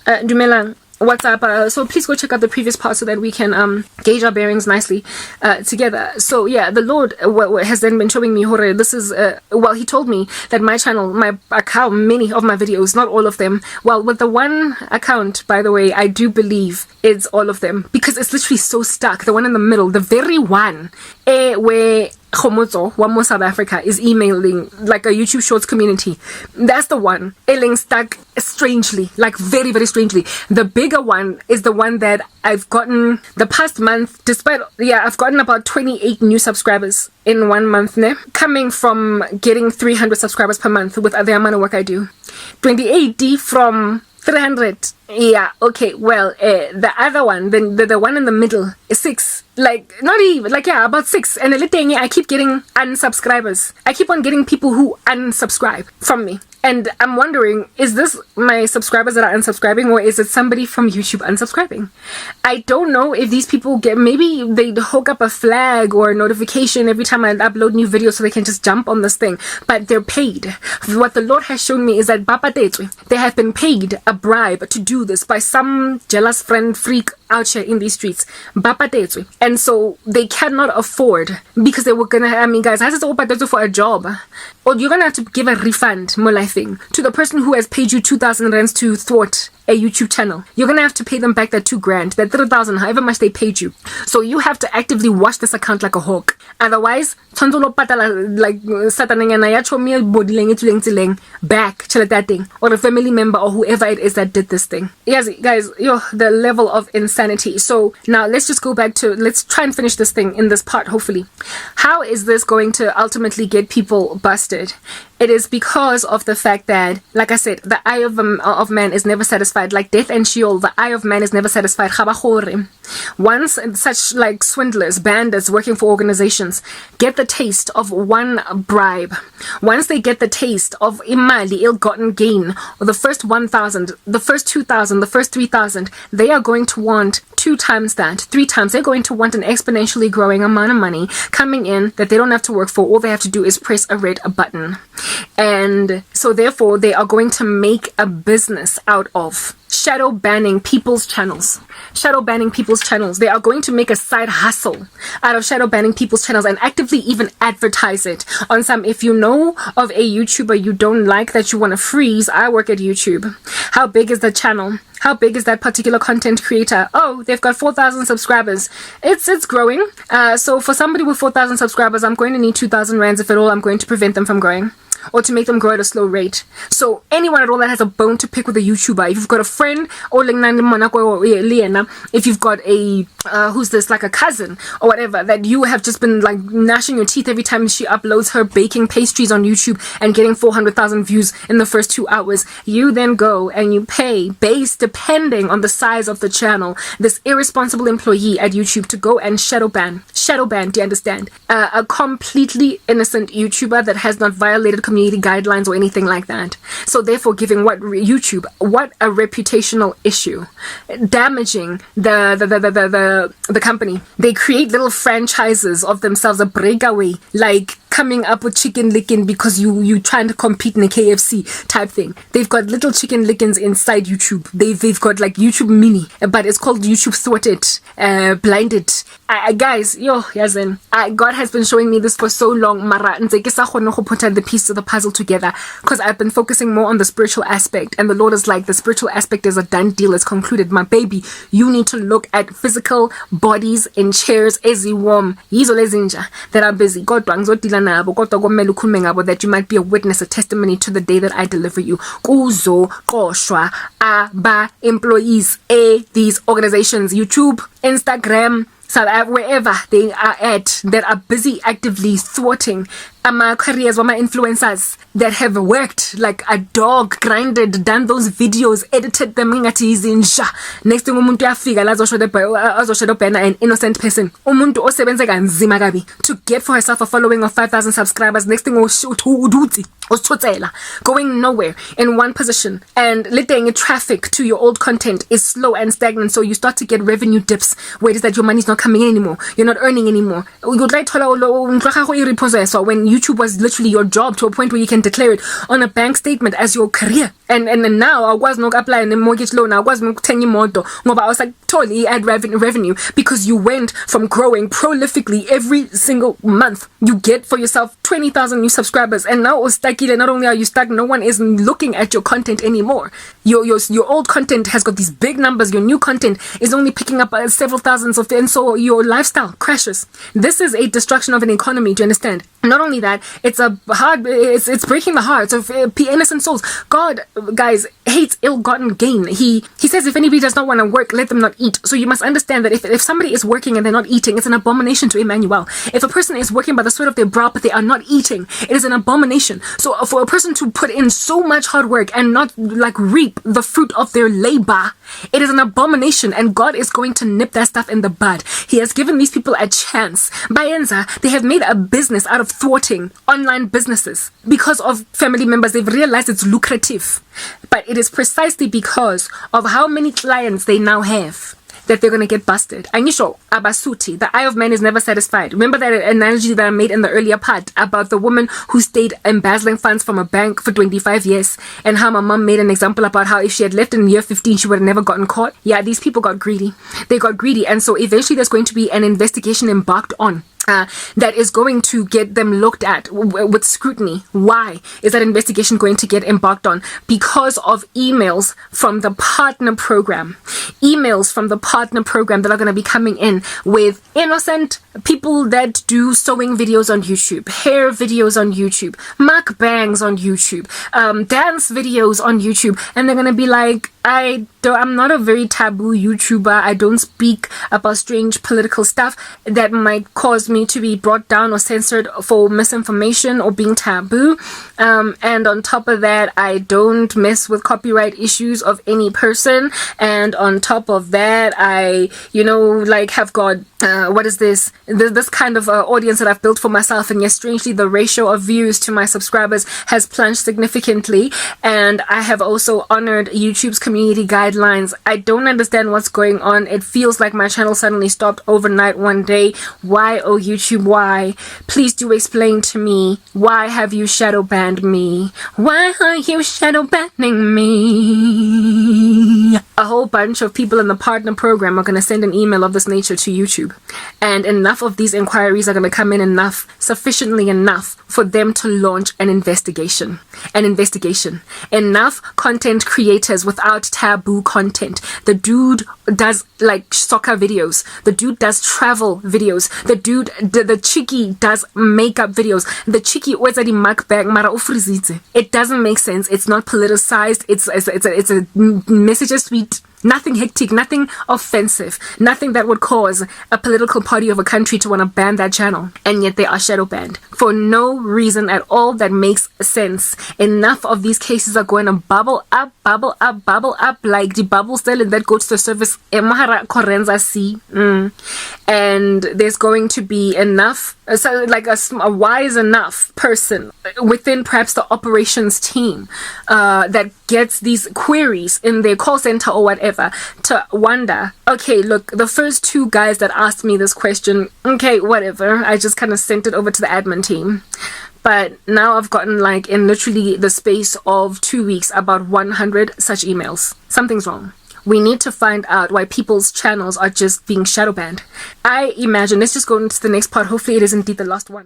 Dumelang. What's up? So please go check out the previous part so that we can gauge our bearings nicely together. So yeah, the Lord has then been showing me, Hore, this is, well, he told me that my channel, my account, many of my videos, not all of them, well, with the one account, by the way, I do believe it's all of them, because it's literally so stuck. The one in the middle, the very one where Khomotso, one more South Africa, is emailing like a YouTube Shorts community. That's the one. Ailing stuck strangely, like very, very strangely. The bigger one is the one that I've gotten the past month, despite, yeah, I've gotten about 28 new subscribers in 1 month, ne? Coming from getting 300 subscribers per month with the amount of work I do. 28 from 300. Yeah, okay, well, the other one, the one in the middle is 6. Like, not even, like, yeah, about 6. And the little thing, I keep getting unsubscribers. I keep on getting people who unsubscribe from me. And I'm wondering, is this my subscribers that are unsubscribing, or is it somebody from YouTube unsubscribing? I don't know if these people get, maybe they hook up a flag or a notification every time I upload new videos so they can just jump on this thing, but they're paid. What the Lord has shown me is that they have been paid a bribe to do this by some jealous friend freak out here in these streets. And so they cannot afford, because they were gonna, I mean, guys, I just open for a job, or you're gonna have to give a refund, more like thing, to the person who has paid you 2,000 rands to thwart a YouTube channel. You're gonna have to pay them back that 2 grand, that 3,000, however much they paid you. So you have to actively watch this account like a hawk. Otherwise, like back to that thing, or a family member or whoever it is that did this thing. Yes, guys, the level of insanity. So now let's just go back to, let's try and finish this thing in this part, hopefully. How is this going to ultimately get people busted? It is because of the fact that, like I said, the eye of man is never satisfied. Like death and Sheol, the eye of man is never satisfied. Once such like swindlers, bandits working for organizations get the taste of one bribe, once they get the taste of imali, ill-gotten gain, or the first 1,000, the first 2,000, the first 3,000, they are going to want 2 times that, 3 times. They're going to want an exponentially growing amount of money coming in that they don't have to work for. All they have to do is press a red button. And so therefore they are going to make a business out of shadow banning people's channels. Shadow banning people's channels. They are going to make a side hustle out of shadow banning people's channels and actively even advertise it on some. If you know of a YouTuber you don't like that you want to freeze, I work at YouTube. How big is the channel? How big is that particular content creator? Oh, they've got 4,000 subscribers. It's growing. So for somebody with 4,000 subscribers, I'm going to need 2,000 rands if at all I'm going to prevent them from growing, or to make them grow at a slow rate. So anyone at all that has a bone to pick with a YouTuber, if you've got a friend, or if you've got a who's this, like a cousin or whatever, that you have just been like gnashing your teeth every time she uploads her baking pastries on YouTube and getting 400,000 views in the first 2 hours, you then go and you pay, based depending on the size of the channel, this irresponsible employee at YouTube to go and shadow ban, do you understand, a completely innocent YouTuber that has not violated community guidelines or anything like that. So therefore giving what YouTube, what a reputational issue, damaging the company. They create little franchises of themselves, a breakaway, like coming up with chicken licking because you trying to compete in a KFC type thing. They've got little chicken lickings inside YouTube. They've got like YouTube mini, but it's called YouTube thwarted, blinded. Guys, God has been showing me this for so long, mara nze ke sa kgone go put the pieces of the puzzle together, because I've been focusing more on the spiritual aspect, and the Lord is like, the spiritual aspect is a done deal, it's concluded. My baby, you need to look at physical bodies in chairs eziwarm, yizo lezinja that are busy, that you might be a witness, a testimony to the day that I deliver you. Kuzo koshwa aba employees these organizations, YouTube, Instagram, wherever they are at, that are busy actively thwarting my careers, my influencers that have worked like a dog, grinded, done those videos, edited them. Next thing umuntu uyafika la azoshoda an innocent person, umuntu osebenza kanzima kabi to get for herself a following of 5,000 subscribers. Next thing going nowhere in one position, and letting traffic to your old content is slow and stagnant, so you start to get revenue dips where it is that your money is not coming in anymore, you're not earning anymore. When YouTube was literally your job to a point where you can declare it on a bank statement as your career. And now I was not applying a mortgage loan. I was not telling you more. I was like totally add revenue because you went from growing prolifically every single month. You get for yourself 20,000 new subscribers, and now not only are you stuck, no one is looking at your content anymore. Your old content has got these big numbers. Your new content is only picking up several thousands of, and so your lifestyle crashes. This is a destruction of an economy. Do you understand? Not only that, it's breaking the hearts of innocent souls. God, guys, hates ill-gotten gain. He says if anybody does not want to work, let them not eat. So you must understand that if somebody is working and they're not eating, it's an abomination to Emmanuel. If a person is working by the sweat of their brow but they are not eating, it is an abomination. So for a person to put in so much hard work and not reap the fruit of their labor, it is an abomination, and God is going to nip that stuff in the bud. He has given these people a chance. Bayenza, they have made a business out of thwarting online businesses because of family members. They've realized it's lucrative, but it is precisely because of how many clients they now have that they're going to get busted. Angisho, abasuti, the eye of man is never satisfied. Remember that analogy that I made in the earlier part about the woman who stayed embezzling funds from a bank for 25 years, and how my mom made an example about how if she had left in year 15, she would have never gotten caught. Yeah, these people got greedy. They got greedy, and so eventually there's going to be an investigation embarked on. That is going to get them looked at with scrutiny. Why is that investigation going to get embarked on? Because of emails from the partner program. Emails from the partner program that are going to be coming in with innocent people that do sewing videos on YouTube, hair videos on YouTube, mukbangs on YouTube, dance videos on YouTube, and they're going to be like, I'm not a very taboo YouTuber. I don't speak about strange political stuff that might cause me to be brought down or censored for misinformation or being taboo. And on top of that, I don't mess with copyright issues of any person. And on top of that, I, have got, what is this? This kind of audience that I've built for myself. And yes, strangely, the ratio of views to my subscribers has plunged significantly. And I have also honored YouTube's community guidelines. I don't understand what's going on. It feels like my channel suddenly stopped overnight one day. Why, oh YouTube, why? Please do explain to me. Why have you shadow banned me? Why are you shadow banning me? A whole bunch of people in the partner program are going to send an email of this nature to YouTube. And enough of these inquiries are going to come in sufficiently enough for them to launch an investigation. Enough content creators without taboo content. The dude does soccer videos. The dude does travel videos. The chickie does makeup videos. The chickie always at the mukbang mara ufrizitse. It doesn't make sense. It's not politicized. It's a message sweet. Nothing hectic, nothing offensive, nothing that would cause a political party of a country to want to ban that channel. And yet they are shadow banned for no reason at all that makes sense. Enough of these cases are going to bubble up like the bubble cell that go to the surface. And there's going to be enough, a wise enough person within perhaps the operations team that gets these queries in their call center or whatever to wonder, okay, look, the first two guys that asked me this question, okay, whatever, I just kind of sent it over to the admin team. But now I've gotten in literally the space of 2 weeks about 100 such emails. Something's wrong. We need to find out why people's channels are just being shadow banned. I imagine, let's just go into the next part. Hopefully it is indeed the last one.